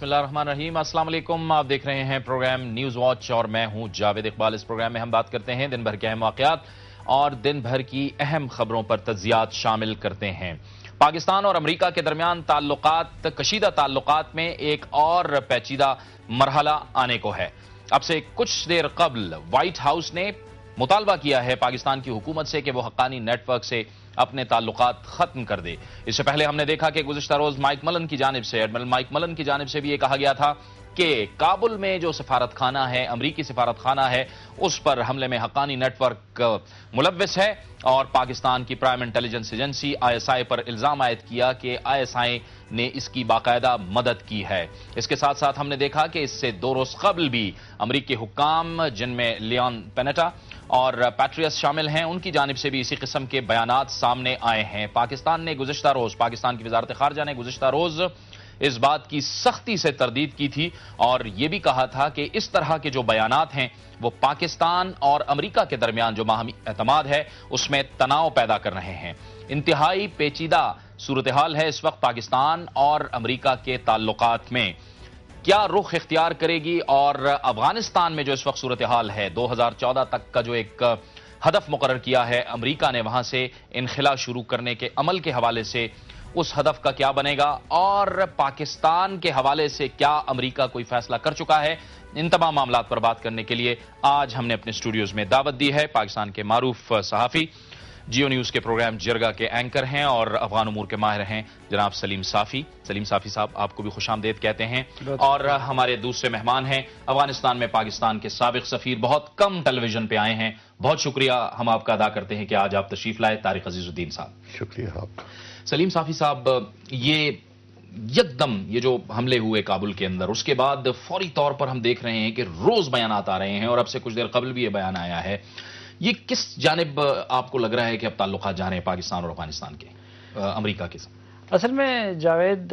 بسم اللہ الرحمن الرحیم۔ السلام علیکم، آپ دیکھ رہے ہیں پروگرام نیوز واچ اور میں ہوں جاوید اقبال۔ اس پروگرام میں ہم بات کرتے ہیں دن بھر کے اہم واقعات اور دن بھر کی اہم خبروں پر تجزیات شامل کرتے ہیں۔ پاکستان اور امریکہ کے درمیان کشیدہ تعلقات میں ایک اور پیچیدہ مرحلہ آنے کو ہے۔ اب سے کچھ دیر قبل وائٹ ہاؤس نے مطالبہ کیا ہے پاکستان کی حکومت سے کہ وہ حقانی نیٹ ورک سے اپنے تعلقات ختم کر دے۔ اس سے پہلے ہم نے دیکھا کہ گزشتہ روز ایڈمرل مائک ملن کی جانب سے بھی یہ کہا گیا تھا کہ کابل میں جو سفارت خانہ ہے، امریکی سفارت خانہ ہے، اس پر حملے میں حقانی نیٹ ورک ملوث ہے، اور پاکستان کی پرائم انٹیلیجنس ایجنسی ISI پر الزام عائد کیا کہ ISI نے اس کی باقاعدہ مدد کی ہے۔ اس کے ساتھ ساتھ ہم نے دیکھا کہ اس سے 2 روز قبل بھی امریکی حکام، جن میں لیون پینیٹا اور پیٹریس شامل ہیں، ان کی جانب سے بھی اسی قسم کے بیانات سامنے آئے ہیں۔ پاکستان کی وزارت خارجہ نے گزشتہ روز اس بات کی سختی سے تردید کی تھی اور یہ بھی کہا تھا کہ اس طرح کے جو بیانات ہیں وہ پاکستان اور امریکہ کے درمیان جو باہمی اعتماد ہے اس میں تناؤ پیدا کر رہے ہیں۔ انتہائی پیچیدہ صورتحال ہے اس وقت پاکستان اور امریکہ کے تعلقات میں۔ کیا رخ اختیار کرے گی؟ اور افغانستان میں جو اس وقت صورتحال ہے، 2014 تک کا جو ایک ہدف مقرر کیا ہے امریکہ نے وہاں سے انخلا شروع کرنے کے عمل کے حوالے سے، اس ہدف کا کیا بنے گا؟ اور پاکستان کے حوالے سے کیا امریکہ کوئی فیصلہ کر چکا ہے؟ ان تمام معاملات پر بات کرنے کے لیے آج ہم نے اپنے اسٹوڈیوز میں دعوت دی ہے پاکستان کے معروف صحافی، جیو نیوز کے پروگرام جرگہ کے اینکر ہیں اور افغان امور کے ماہر ہیں جناب سلیم صافی۔ سلیم صافی صاحب، آپ کو بھی خوش آمدید کہتے ہیں۔ اور ہمارے دوسرے مہمان ہیں افغانستان میں پاکستان کے سابق سفیر، بہت کم ٹیلی ویژن پہ آئے ہیں، بہت شکریہ ہم آپ کا ادا کرتے ہیں کہ آج آپ تشریف لائے، طارق عزیز الدین صاحب۔ شکریہ آپ کا۔ سلیم صافی صاحب، یہ جو حملے ہوئے کابل کے اندر، اس کے بعد فوری طور پر ہم دیکھ رہے ہیں کہ روز بیانات آ رہے ہیں اور اب سے کچھ دیر قبل بھی یہ بیان آیا ہے، یہ کس جانب آپ کو لگ رہا ہے کہ اب تعلقات جا رہے ہیں پاکستان اور افغانستان کے امریکہ کے ساتھ؟ اصل میں جاوید،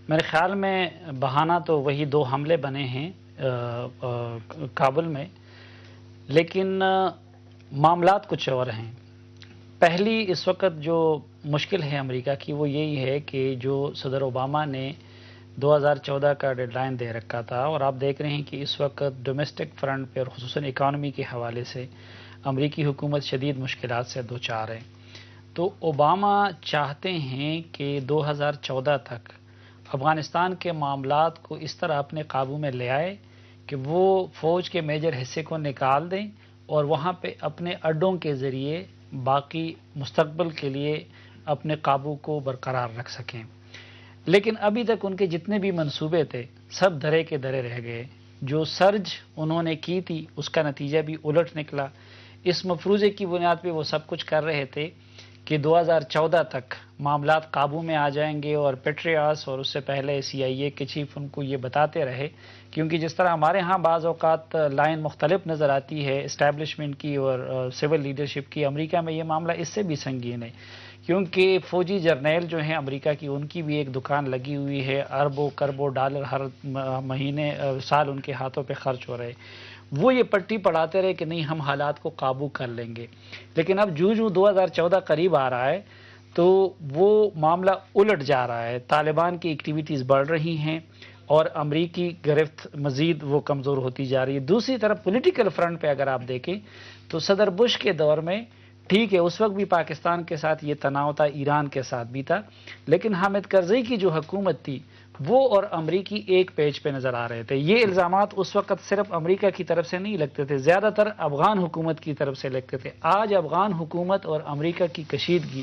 میرے خیال میں بہانہ تو وہی 2 حملے بنے ہیں کابل میں، لیکن معاملات کچھ اور ہیں۔ پہلی اس وقت جو مشکل ہے امریکہ کی وہ یہی ہے کہ جو صدر اوباما نے 2014 کا ڈیڈ لائن دے رکھا تھا، اور آپ دیکھ رہے ہیں کہ اس وقت ڈومیسٹک فرنٹ پہ اور خصوصاً اکانومی کے حوالے سے امریکی حکومت شدید مشکلات سے دوچار ہے۔ تو اوباما چاہتے ہیں کہ 2014 تک افغانستان کے معاملات کو اس طرح اپنے قابو میں لے آئے کہ وہ فوج کے میجر حصے کو نکال دیں اور وہاں پہ اپنے اڈوں کے ذریعے باقی مستقبل کے لیے اپنے قابو کو برقرار رکھ سکیں۔ لیکن ابھی تک ان کے جتنے بھی منصوبے تھے سب دھرے کے دھرے رہ گئے۔ جو سرج انہوں نے کی تھی اس کا نتیجہ بھی الٹ نکلا۔ اس مفروضے کی بنیاد پہ وہ سب کچھ کر رہے تھے کہ 2014 تک معاملات قابو میں آ جائیں گے، اور پیٹریاس اور اس سے پہلے CIA کے چیف ان کو یہ بتاتے رہے، کیونکہ جس طرح ہمارے ہاں بعض اوقات لائن مختلف نظر آتی ہے اسٹیبلشمنٹ کی اور سول لیڈرشپ کی، امریکہ میں یہ معاملہ اس سے بھی سنگین ہے، کیونکہ فوجی جرنیل جو ہیں امریکہ کی، ان کی بھی ایک دکان لگی ہوئی ہے، اربوں کربوں ڈالر ہر مہینے سال ان کے ہاتھوں پہ خرچ ہو رہے۔ وہ یہ پٹی پڑھاتے رہے کہ نہیں ہم حالات کو قابو کر لیں گے، لیکن اب جو 2014 قریب آ رہا ہے تو وہ معاملہ الٹ جا رہا ہے۔ طالبان کی ایکٹیویٹیز بڑھ رہی ہیں اور امریکی گرفت مزید وہ کمزور ہوتی جا رہی ہے۔ دوسری طرف پولیٹیکل فرنٹ پہ اگر آپ دیکھیں تو صدر بش کے دور میں ٹھیک ہے، اس وقت بھی پاکستان کے ساتھ یہ تناؤ تھا، ایران کے ساتھ بھی تھا، لیکن حامد کرزئی کی جو حکومت تھی وہ اور امریکی ایک پیج پہ نظر آ رہے تھے۔ یہ الزامات اس وقت صرف امریکہ کی طرف سے نہیں لگتے تھے، زیادہ تر افغان حکومت کی طرف سے لگتے تھے۔ آج افغان حکومت اور امریکہ کی کشیدگی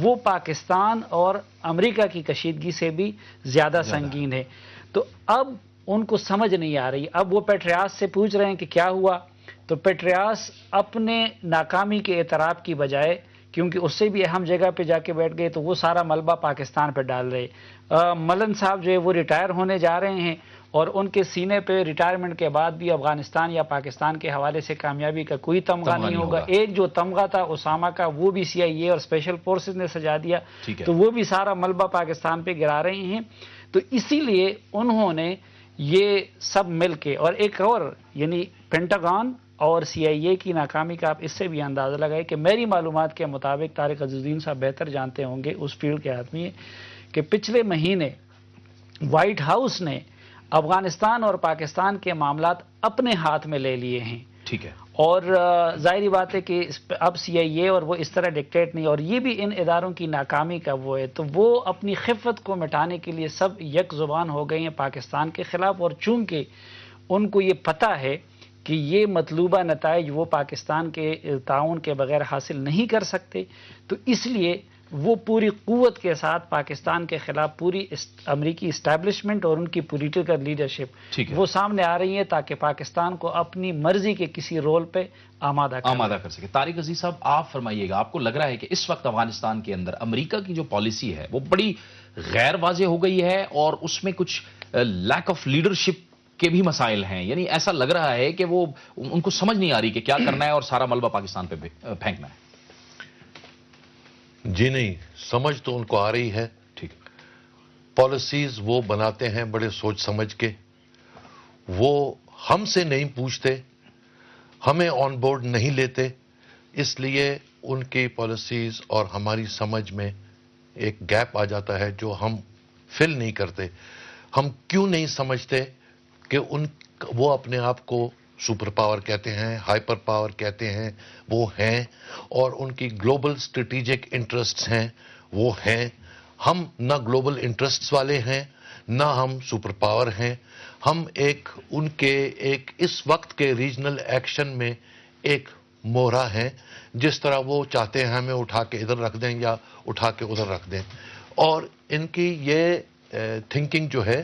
وہ پاکستان اور امریکہ کی کشیدگی سے بھی زیادہ سنگین ہے۔ تو اب ان کو سمجھ نہیں آ رہی۔ اب وہ پیٹریاس سے پوچھ رہے ہیں کہ کیا ہوا، تو پیٹریاس اپنے ناکامی کے اعتراف کی بجائے، کیونکہ اس سے بھی اہم جگہ پہ جا کے بیٹھ گئے، تو وہ سارا ملبہ پاکستان پہ ڈال رہے۔ ملن صاحب جو ہے وہ ریٹائر ہونے جا رہے ہیں اور ان کے سینے پہ ریٹائرمنٹ کے بعد بھی افغانستان یا پاکستان کے حوالے سے کامیابی کا کوئی تمغہ نہیں ہوگا۔ ایک جو تمغہ تھا اسامہ کا، وہ بھی CIA اور اسپیشل فورسز نے سجا دیا، تو وہ بھی سارا ملبہ پاکستان پہ گرا رہے ہیں۔ تو اسی لیے انہوں نے یہ سب مل کے، اور ایک اور یعنی پینٹاگون اور CIA کی ناکامی کا آپ اس سے بھی اندازہ لگائے کہ میری معلومات کے مطابق، طارق عزیز الدین صاحب بہتر جانتے ہوں گے، اس فیلڈ کے آدمی ہیں، کہ پچھلے مہینے وائٹ ہاؤس نے افغانستان اور پاکستان کے معاملات اپنے ہاتھ میں لے لیے ہیں. ٹھیک ہے. اور ظاہری بات ہے کہ اب CIA اور وہ اس طرح ڈکٹیٹ نہیں، اور یہ بھی ان اداروں کی ناکامی کا وہ ہے، تو وہ اپنی خفت کو مٹانے کے لیے سب یک زبان ہو گئے ہیں پاکستان کے خلاف. اور چونکہ ان کو یہ پتہ ہے کہ یہ مطلوبہ نتائج وہ پاکستان کے تعاون کے بغیر حاصل نہیں کر سکتے، تو اس لیے وہ پوری قوت کے ساتھ پاکستان کے خلاف پوری امریکی اسٹیبلشمنٹ اور ان کی پولیٹیکل لیڈرشپ وہ سامنے آ رہی ہے تاکہ پاکستان کو اپنی مرضی کے کسی رول پہ آمادہ کر سکے. طارق عزیز صاحب، آپ فرمائیے گا، آپ کو لگ رہا ہے کہ اس وقت افغانستان کے اندر امریکہ کی جو پالیسی ہے وہ بڑی غیر واضح ہو گئی ہے اور اس میں کچھ لیک آف لیڈرشپ کے بھی مسائل ہیں؟ یعنی ایسا لگ رہا ہے کہ وہ ان کو سمجھ نہیں آ رہی کہ کیا کرنا ہے اور سارا ملبہ پاکستان پہ پھینکنا ہے. جی نہیں، سمجھ تو ان کو آ رہی ہے. ٹھیک ہے. پالیسیز وہ بناتے ہیں بڑے سوچ سمجھ کے، وہ ہم سے نہیں پوچھتے، ہمیں آن بورڈ نہیں لیتے، اس لیے ان کی پالیسیز اور ہماری سمجھ میں ایک گیپ آ جاتا ہے جو ہم فل نہیں کرتے. ہم کیوں نہیں سمجھتے کہ وہ اپنے آپ کو سپر پاور کہتے ہیں، ہائپر پاور کہتے ہیں، وہ ہیں، اور ان کی گلوبل اسٹریٹجک انٹرسٹس ہیں، وہ ہیں. ہم نہ گلوبل انٹرسٹس والے ہیں، نہ ہم سپر پاور ہیں. ہم ان کے اس وقت کے ریجنل ایکشن میں ایک مہرہ ہیں. جس طرح وہ چاہتے ہیں ہمیں اٹھا کے ادھر رکھ دیں یا اٹھا کے ادھر رکھ دیں. اور ان کی یہ تھنکنگ جو ہے،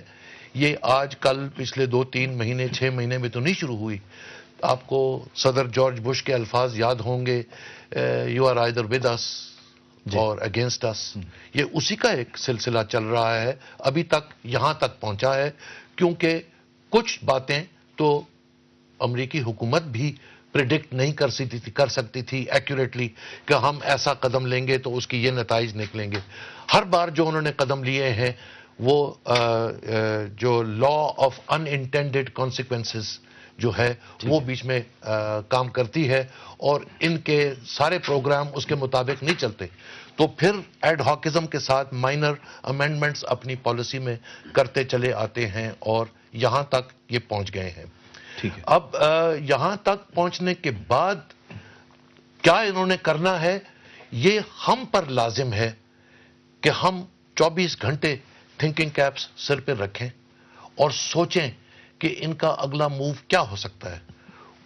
یہ آج کل پچھلے 2-3 مہینے 6 مہینے میں تو نہیں شروع ہوئی. آپ کو صدر جارج بش کے الفاظ یاد ہوں گے، you are either with us or against اس. یہ اسی کا ایک سلسلہ چل رہا ہے، ابھی تک یہاں تک پہنچا ہے. کیونکہ کچھ باتیں تو امریکی حکومت بھی پریڈکٹ نہیں کر سکتی تھی ایکوریٹلی کہ ہم ایسا قدم لیں گے تو اس کی یہ نتائج نکلیں گے. ہر بار جو انہوں نے قدم لیے ہیں، وہ جو law of in intended consequences جو ہے وہ بیچ میں کام کرتی ہے، اور ان کے سارے پروگرام اس کے مطابق نہیں چلتے. تو پھر ایڈ ہاکزم کے ساتھ مائنر امینڈمنٹس اپنی پالیسی میں کرتے چلے آتے ہیں اور یہاں تک یہ پہنچ گئے ہیں. اب یہاں تک پہنچنے کے بعد کیا انہوں نے کرنا ہے، یہ ہم پر لازم ہے کہ ہم 24 گھنٹے تھنکنگ کیپس سر پہ رکھیں اور سوچیں کہ ان کا اگلا موو کیا ہو سکتا ہے.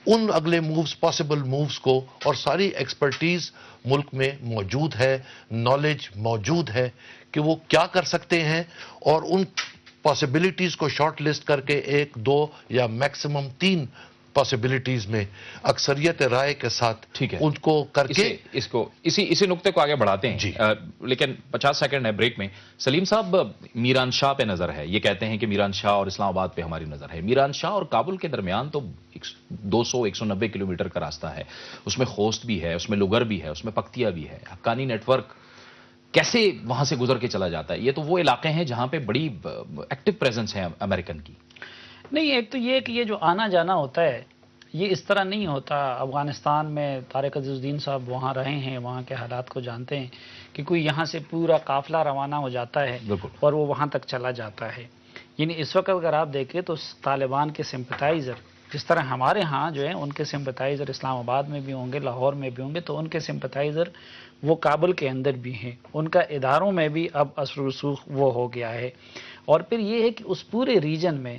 ان اگلے مووز، پاسبل مووز کو، اور ساری ایکسپرٹیز ملک میں موجود ہے، نالج موجود ہے کہ وہ کیا کر سکتے ہیں، اور ان پاسبلٹیز کو شارٹ لسٹ کر کے 1، 2 یا میکسیمم 3 پاسبلٹیز میں اکثریت رائے کے ساتھ ان کو کر کے اسی نقطے کو آگے بڑھاتے ہیں. لیکن 50 سیکنڈ ہے بریک میں. سلیم صاحب، میران شاہ پہ نظر ہے. یہ کہتے ہیں کہ میران شاہ اور اسلام آباد پہ ہماری نظر ہے. میران شاہ اور کابل کے درمیان تو 200-190 کلومیٹر کا راستہ ہے. اس میں خوست بھی ہے، اس میں لوگر بھی ہے، اس میں پکتیا بھی ہے. حقانی نیٹ ورک کیسے وہاں سے گزر کے چلا جاتا ہے؟ یہ تو وہ علاقے ہیں جہاں پہ بڑی ایکٹیو پریزنس ہے امریکن کی. نہیں، ایک تو یہ کہ یہ جو آنا جانا ہوتا ہے یہ اس طرح نہیں ہوتا. افغانستان میں طارق عزیز الدین صاحب وہاں رہے ہیں، وہاں کے حالات کو جانتے ہیں کہ کوئی یہاں سے پورا قافلہ روانہ ہو جاتا ہے اور وہ وہاں تک چلا جاتا ہے. یعنی اس وقت اگر آپ دیکھیں تو طالبان کے سمپتائزر جس طرح ہمارے ہاں جو ہیں ان کے سمپتائزر اسلام آباد میں بھی ہوں گے، لاہور میں بھی ہوں گے، تو ان کے سمپتائزر وہ کابل کے اندر بھی ہیں. ان کا اداروں میں بھی اب اثر و رسوخ وہ ہو گیا ہے. اور پھر یہ ہے کہ اس پورے ریجن میں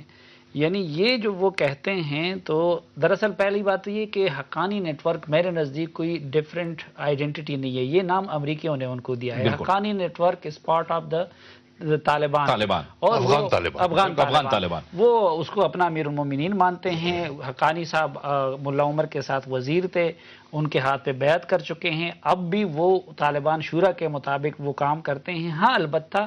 یعنی یہ جو وہ کہتے ہیں، تو دراصل پہلی بات یہ کہ حقانی نیٹ ورک میرے نزدیک کوئی ڈیفرنٹ آئیڈینٹی نہیں ہے. یہ نام امریکیوں نے ان کو دیا ہے. Haqqani network is part of the Taliban or Afghan Taliban. وہ اس کو اپنا امیر المومنین مانتے ہیں. حقانی صاحب ملا عمر کے ساتھ وزیر تھے، ان کے ہاتھ پہ بیعت کر چکے ہیں. اب بھی وہ طالبان شورا کے مطابق وہ کام کرتے ہیں. ہاں، البتہ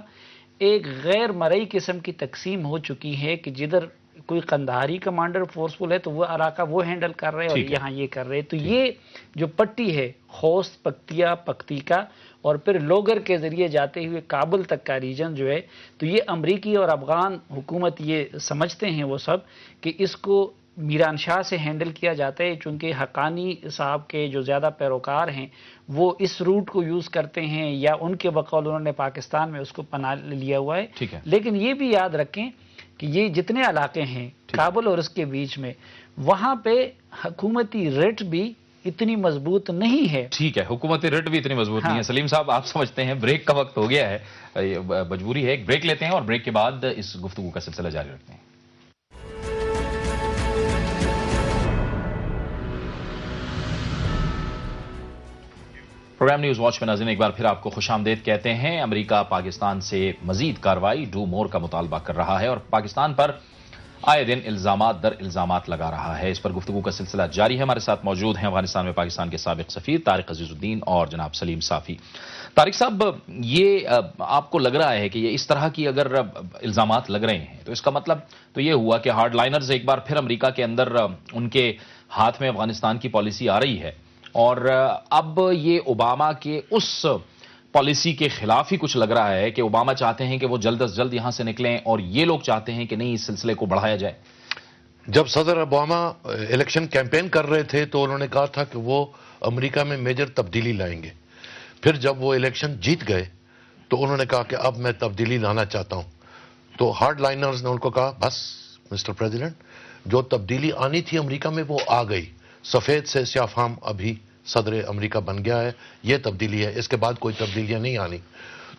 ایک غیر مرئی قسم کی تقسیم ہو چکی ہے کہ جدھر کوئی قندھاری کمانڈر فورسفل ہے تو وہ علاقہ وہ ہینڈل کر رہے اور یہاں یہ کر رہے. تو یہ جو پٹی ہے خوست، پکتیا، پکتیکا اور پھر لوگر کے ذریعے جاتے ہوئے کابل تک کا ریجن جو ہے، تو یہ امریکی اور افغان حکومت یہ سمجھتے ہیں وہ سب کہ اس کو میران شاہ سے ہینڈل کیا جاتا ہے، چونکہ حقانی صاحب کے جو زیادہ پیروکار ہیں وہ اس روٹ کو یوز کرتے ہیں، یا ان کے بقول انہوں نے پاکستان میں اس کو پناہ لیا ہوا ہے۔ لیکن یہ بھی یاد رکھیں کہ یہ جتنے علاقے ہیں کابل اور اس کے بیچ میں، وہاں پہ حکومتی رٹ بھی اتنی مضبوط نہیں ہے۔ ٹھیک ہے، حکومتی رٹ بھی اتنی مضبوط نہیں ہے۔ سلیم صاحب، آپ سمجھتے ہیں بریک کا وقت ہو گیا ہے، مجبوری ہے، ایک بریک لیتے ہیں اور بریک کے بعد اس گفتگو کا سلسلہ جاری رکھتے ہیں۔ پروگرام نیوز واچ میں ناظرین ایک بار پھر آپ کو خوش آمدید کہتے ہیں۔ امریکہ پاکستان سے مزید کارروائی ڈو مور کا مطالبہ کر رہا ہے اور پاکستان پر آئے دن الزامات در الزامات لگا رہا ہے۔ اس پر گفتگو کا سلسلہ جاری ہے۔ ہمارے ساتھ موجود ہیں افغانستان میں پاکستان کے سابق سفیر طارق عزیز الدین اور جناب سلیم صافی۔ طارق صاحب، یہ آپ کو لگ رہا ہے کہ یہ اس طرح کی اگر الزامات لگ رہے ہیں تو اس کا مطلب تو یہ ہوا کہ ہارڈ لائنرز ایک بار پھر امریکہ کے اندر ان کے ہاتھ میں افغانستان کی پالیسی آ رہی ہے، اور اب یہ اوباما کے اس پالیسی کے خلاف ہی کچھ لگ رہا ہے کہ اوباما چاہتے ہیں کہ وہ جلد از جلد یہاں سے نکلیں، اور یہ لوگ چاہتے ہیں کہ نہیں، اس سلسلے کو بڑھایا جائے۔ جب صدر اوباما الیکشن کیمپین کر رہے تھے تو انہوں نے کہا تھا کہ وہ امریکہ میں میجر تبدیلی لائیں گے۔ پھر جب وہ الیکشن جیت گئے تو انہوں نے کہا کہ اب میں تبدیلی لانا چاہتا ہوں۔ تو ہارڈ لائنرز نے ان کو کہا بس مسٹر پریزیڈنٹ، جو تبدیلی آنی تھی امریکہ میں وہ آ گئی، سفید سے سیاہ فام ابھی صدر امریکہ بن گیا ہے، یہ تبدیلی ہے، اس کے بعد کوئی تبدیلیاں نہیں آنی۔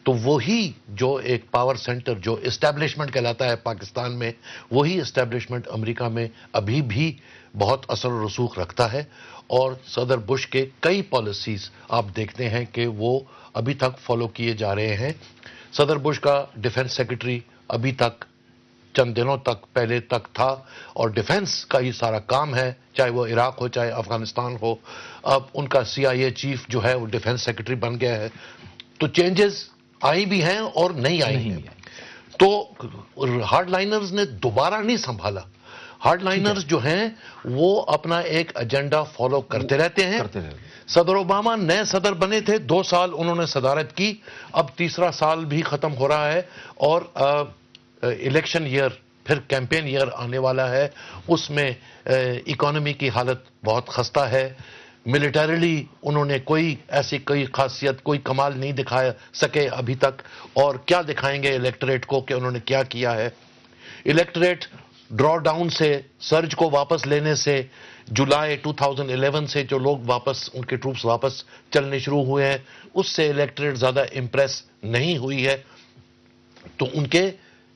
تو وہی جو ایک پاور سینٹر جو اسٹیبلشمنٹ کہلاتا ہے پاکستان میں، وہی اسٹیبلشمنٹ امریکہ میں ابھی بھی بہت اثر و رسوخ رکھتا ہے، اور صدر بش کے کئی پالیسیز آپ دیکھتے ہیں کہ وہ ابھی تک فالو کیے جا رہے ہیں۔ صدر بش کا ڈیفنس سیکرٹری ابھی تک چند دنوں تک پہلے تک تھا، اور ڈیفنس کا ہی سارا کام ہے، چاہے وہ عراق ہو چاہے افغانستان ہو۔ اب ان کا CIA چیف جو ہے وہ ڈیفنس سیکرٹری بن گیا ہے۔ تو چینجز آئی بھی ہیں اور نہیں آئی ہیں۔ تو ہارڈ لائنرز نے دوبارہ نہیں سنبھالا۔ ہارڈ لائنرز جو ہیں وہ اپنا ایک ایجنڈا فالو کرتے رہتے ہیں۔ صدر اوباما نئے صدر بنے تھے، 2 سال انہوں نے صدارت کی، اب تیسرا سال بھی ختم ہو رہا ہے، اور الیکشن ایئر پھر کیمپین ایئر آنے والا ہے۔ اس میں اکانومی کی حالت بہت خستہ ہے۔ ملیٹریلی انہوں نے کوئی ایسی کوئی خاصیت، کوئی کمال نہیں دکھا سکے ابھی تک، اور کیا دکھائیں گے الیکٹریٹ کو کہ انہوں نے کیا کیا ہے۔ الیکٹریٹ ڈرا ڈاؤن سے، سرج کو واپس لینے سے، جولائی 2011 سے جو لوگ واپس، ان کے ٹروپس واپس چلنے شروع ہوئے ہیں، اس سے الیکٹریٹ زیادہ امپریس نہیں ہوئی ہے۔ تو ان کے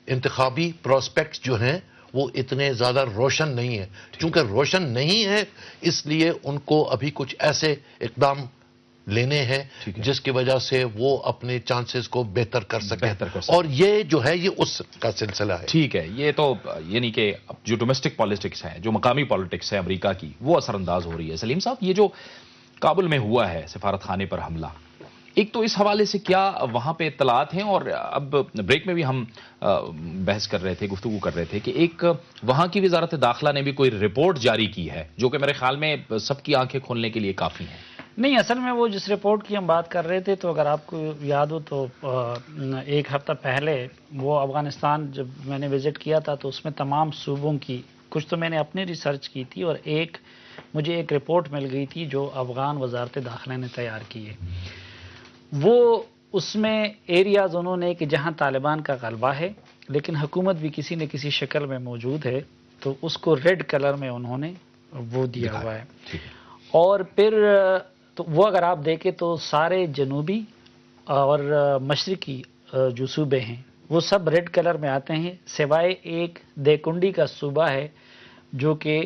انتخابی پراسپیکٹس جو ہیں وہ اتنے زیادہ روشن نہیں ہیں۔ چونکہ روشن نہیں ہے اس لیے ان کو ابھی کچھ ایسے اقدام لینے ہیں جس کی وجہ سے وہ اپنے چانسز کو بہتر کر سکیں، اور یہ جو ہے یہ اس کا سلسلہ ہے۔ ٹھیک ہے، یہ تو یعنی کہ جو ڈومیسٹک پالیٹکس ہے، جو مقامی پالیٹکس ہے امریکہ کی، وہ اثر انداز ہو رہی ہے۔ سلیم صاحب، یہ جو کابل میں ہوا ہے سفارت خانے پر حملہ، ایک تو اس حوالے سے کیا وہاں پہ اطلاعات ہیں، اور اب بریک میں بھی ہم بحث کر رہے تھے، گفتگو کر رہے تھے کہ ایک وہاں کی وزارت داخلہ نے بھی کوئی رپورٹ جاری کی ہے جو کہ میرے خیال میں سب کی آنکھیں کھولنے کے لیے کافی ہیں۔ نہیں، اصل میں وہ جس رپورٹ کی ہم بات کر رہے تھے، تو اگر آپ کو یاد ہو تو 1 ہفتہ پہلے وہ افغانستان جب میں نے وزٹ کیا تھا تو اس میں تمام صوبوں کی کچھ تو میں نے اپنی ریسرچ کی تھی، اور مجھے ایک رپورٹ مل گئی تھی جو افغان وزارت داخلہ نے تیار کی ہے۔ وہ اس میں ایریاز انہوں نے کہ جہاں طالبان کا غلبہ ہے لیکن حکومت بھی کسی نہ کسی شکل میں موجود ہے، تو اس کو ریڈ کلر میں انہوں نے وہ دیا ہوا ہے۔ اور پھر تو وہ اگر آپ دیکھیں تو سارے جنوبی اور مشرقی جو صوبے ہیں وہ سب ریڈ کلر میں آتے ہیں، سوائے ایک دیکنڈی کا صوبہ ہے جو کہ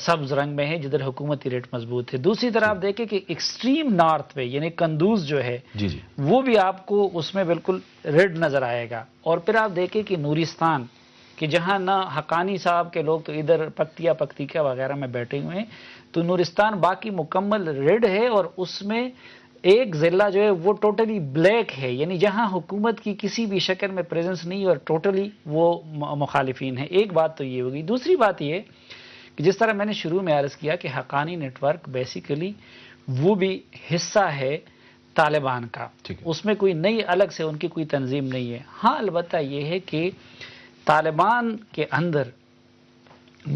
سبز رنگ میں ہے، جدھر حکومتی ریٹ مضبوط ہے۔ دوسری طرف آپ دیکھیں کہ ایکسٹریم نارتھ میں یعنی قندوز جو ہے وہ بھی آپ کو اس میں بالکل ریڈ نظر آئے گا۔ اور پھر آپ دیکھیں کہ نورستان، کہ جہاں نہ حقانی صاحب کے لوگ تو ادھر پکتیا پکتیکا وغیرہ میں بیٹھے ہوئے ہیں، تو نورستان باقی مکمل ریڈ ہے، اور اس میں ایک ضلع جو ہے وہ ٹوٹلی بلیک ہے، یعنی جہاں حکومت کی کسی بھی شکل میں پریزنس نہیں اور ٹوٹلی وہ مخالفین ہیں۔ ایک بات تو یہ ہوگی۔ دوسری بات یہ کہ جس طرح میں نے شروع میں عرض کیا کہ حقانی نیٹ ورک بیسیکلی وہ بھی حصہ ہے طالبان کا، اس میں کوئی نئی الگ سے ان کی کوئی تنظیم نہیں ہے۔ ہاں البتہ یہ ہے کہ طالبان کے اندر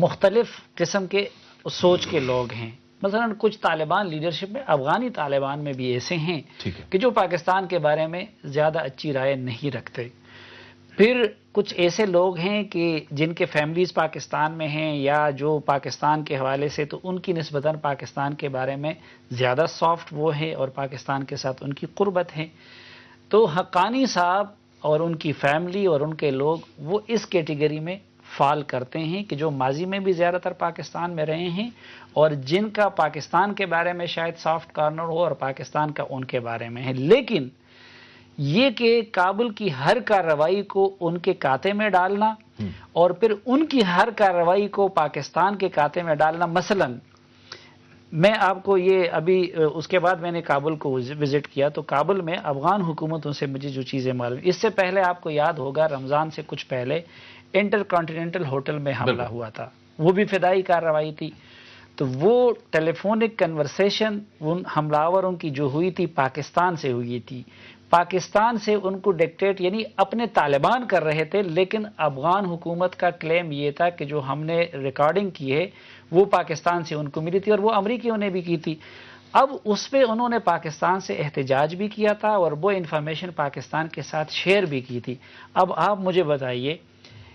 مختلف قسم کے سوچ کے لوگ ہیں. مثلا کچھ طالبان لیڈرشپ میں، افغانی طالبان میں بھی ایسے ہیں کہ جو پاکستان کے بارے میں زیادہ اچھی رائے نہیں رکھتے. پھر کچھ ایسے لوگ ہیں کہ جن کے فیملیز پاکستان میں ہیں یا جو پاکستان کے حوالے سے تو ان کی نسبتاً پاکستان کے بارے میں زیادہ سافٹ وہ ہے اور پاکستان کے ساتھ ان کی قربت ہے. تو حقانی صاحب اور ان کی فیملی اور ان کے لوگ وہ اس کیٹیگری میں فال کرتے ہیں کہ جو ماضی میں بھی زیادہ تر پاکستان میں رہے ہیں اور جن کا پاکستان کے بارے میں شاید سافٹ کارنر ہو اور پاکستان کا ان کے بارے میں ہے. لیکن یہ کہ کابل کی ہر کارروائی کو ان کے کاتے میں ڈالنا اور پھر ان کی ہر کارروائی کو پاکستان کے کاتے میں ڈالنا. مثلا میں آپ کو یہ ابھی اس کے بعد میں نے کابل کو وزٹ کیا تو کابل میں افغان حکومتوں سے مجھے جو چیزیں معلوم، اس سے پہلے آپ کو یاد ہوگا رمضان سے کچھ پہلے انٹر کانٹیننٹل ہوٹل میں حملہ ہوا تھا، وہ بھی فدائی کارروائی تھی. تو وہ ٹیلیفونک کنورسیشن ان حملاوروں کی جو ہوئی تھی پاکستان سے ہوئی تھی. پاکستان سے ان کو ڈکٹیٹ یعنی اپنے طالبان کر رہے تھے، لیکن افغان حکومت کا کلیم یہ تھا کہ جو ہم نے ریکارڈنگ کی ہے وہ پاکستان سے ان کو ملی تھی اور وہ امریکیوں نے بھی کی تھی. اب اس پہ انہوں نے پاکستان سے احتجاج بھی کیا تھا اور وہ انفارمیشن پاکستان کے ساتھ شیئر بھی کی تھی. اب آپ مجھے بتائیے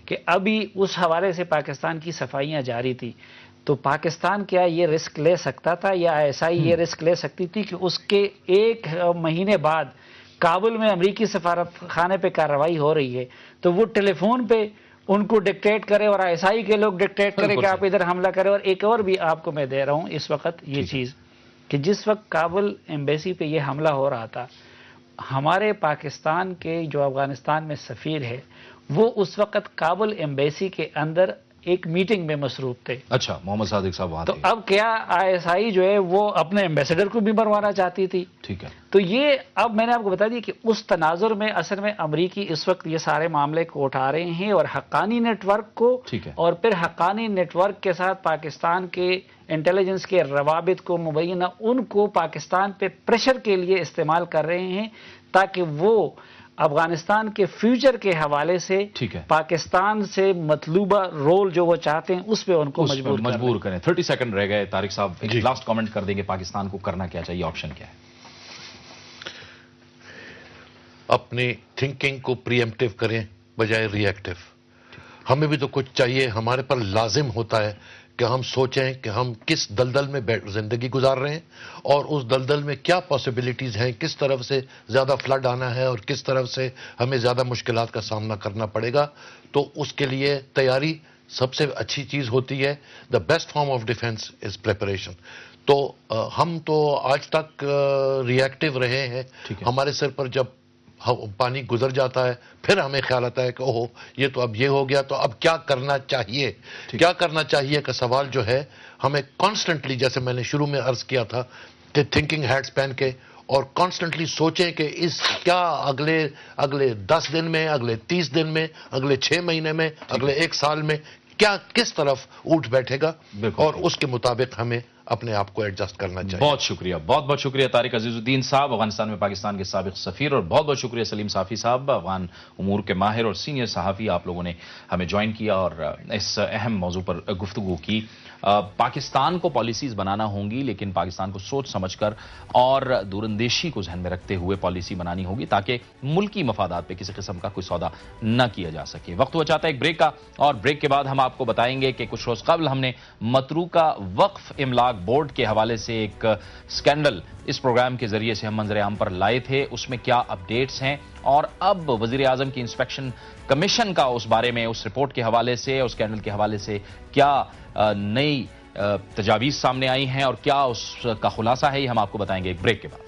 کہ ابھی اس حوالے سے پاکستان کی صفائیاں جاری تھی تو پاکستان کیا یہ رسک لے سکتا تھا یا ایسا ہی یہ رسک لے سکتی تھی کہ اس کے ایک مہینے بعد کابل میں امریکی سفارت خانے پہ کارروائی ہو رہی ہے تو وہ ٹیلی فون پہ ان کو ڈکٹیٹ کرے اور آئی کے لوگ ڈکٹیٹ کرے کہ آپ ادھر حملہ کرے. اور ایک اور بھی آپ کو میں دے رہا ہوں اس وقت یہ چیز کہ جس وقت کابل ایمبیسی پہ یہ حملہ ہو رہا تھا ہمارے پاکستان کے جو افغانستان میں سفیر ہے وہ اس وقت کابل ایمبیسی کے اندر ایک میٹنگ میں مصروف تھے. اچھا، محمد صادق صاحب وہاں تو اب کیا آئی جو ہے وہ اپنے ایمبیسڈر کو بھی مروانا چاہتی تھی. ٹھیک ہے. تو یہ اب میں نے آپ کو بتا دیا کہ اس تناظر میں اصل میں امریکی اس وقت یہ سارے معاملے کو اٹھا رہے ہیں اور حقانی نیٹ ورک کو اور پھر حقانی نیٹ ورک کے ساتھ پاکستان کے انٹیلیجنس کے روابط کو مبینہ ان کو پاکستان پہ پریشر کے لیے استعمال کر رہے ہیں تاکہ وہ افغانستان کے فیوچر کے حوالے سے پاکستان سے مطلوبہ رول جو وہ چاہتے ہیں اس پہ ان کو مجبور کریں. 30 سیکنڈ رہ گئے. طارق صاحب ایک لاسٹ کامنٹ کر دیں گے، پاکستان کو کرنا کیا چاہیے، آپشن کیا ہے؟ اپنی تھنکنگ کو پری ایمپٹیو کریں بجائے ری ایکٹیو. ہمیں بھی تو کچھ چاہیے، ہمارے پر لازم ہوتا ہے کہ ہم سوچیں کہ ہم کس دلدل میں زندگی گزار رہے ہیں اور اس دلدل میں کیا پاسبلٹیز ہیں، کس طرف سے زیادہ فلڈ آنا ہے اور کس طرف سے ہمیں زیادہ مشکلات کا سامنا کرنا پڑے گا. تو اس کے لیے تیاری سب سے اچھی چیز ہوتی ہے. The best form of defence is preparation. تو ہم تو آج تک ری ایکٹیو رہے ہیں. ہمارے سر پر جب پانی گزر جاتا ہے پھر ہمیں خیال آتا ہے کہ اوہو یہ تو اب یہ ہو گیا، تو اب کیا کرنا چاہیے. کیا کرنا چاہیے کا سوال جو ہے ہمیں کانسٹنٹلی، جیسے میں نے شروع میں عرض کیا تھا کہ تھنکنگ ہیٹس پہن کے اور کانسٹنٹلی سوچیں کہ اس کیا اگلے 10 دن میں، اگلے 30 دن میں، اگلے 6 مہینے میں، اگلے 1 سال میں کیا کس طرف اٹھ بیٹھے گا اور اس کے مطابق ہمیں اپنے آپ کو ایڈجسٹ کرنا چاہیے. بہت شکریہ، بہت بہت شکریہ طارق عزیز الدین صاحب، افغانستان میں پاکستان کے سابق سفیر، اور بہت بہت شکریہ سلیم صافی صاحب، افغان امور کے ماہر اور سینئر صحافی. آپ لوگوں نے ہمیں جوائن کیا اور اس اہم موضوع پر گفتگو کی. پاکستان کو پالیسیز بنانا ہوں گی لیکن پاکستان کو سوچ سمجھ کر اور دوراندیشی کو ذہن میں رکھتے ہوئے پالیسی بنانی ہوگی تاکہ ملکی مفادات پہ کسی قسم کا کوئی سودا نہ کیا جا سکے. وقت ہوا چاہتا ہے ایک بریک کا، اور بریک کے بعد ہم آپ کو بتائیں گے کہ کچھ روز قبل ہم نے متروکہ وقف املاک بورڈ کے حوالے سے ایک سکینڈل اس پروگرام کے ذریعے سے ہم منظر عام پر لائے تھے، اس میں کیا اپڈیٹس ہیں، اور اب وزیر اعظم کی انسپیکشن کمیشن کا اس بارے میں، اس رپورٹ کے حوالے سے اور سکینڈل کے حوالے سے کیا نئی تجاویز سامنے آئی ہیں اور کیا اس کا خلاصہ ہے، یہ ہم آپ کو بتائیں گے ایک بریک کے بعد.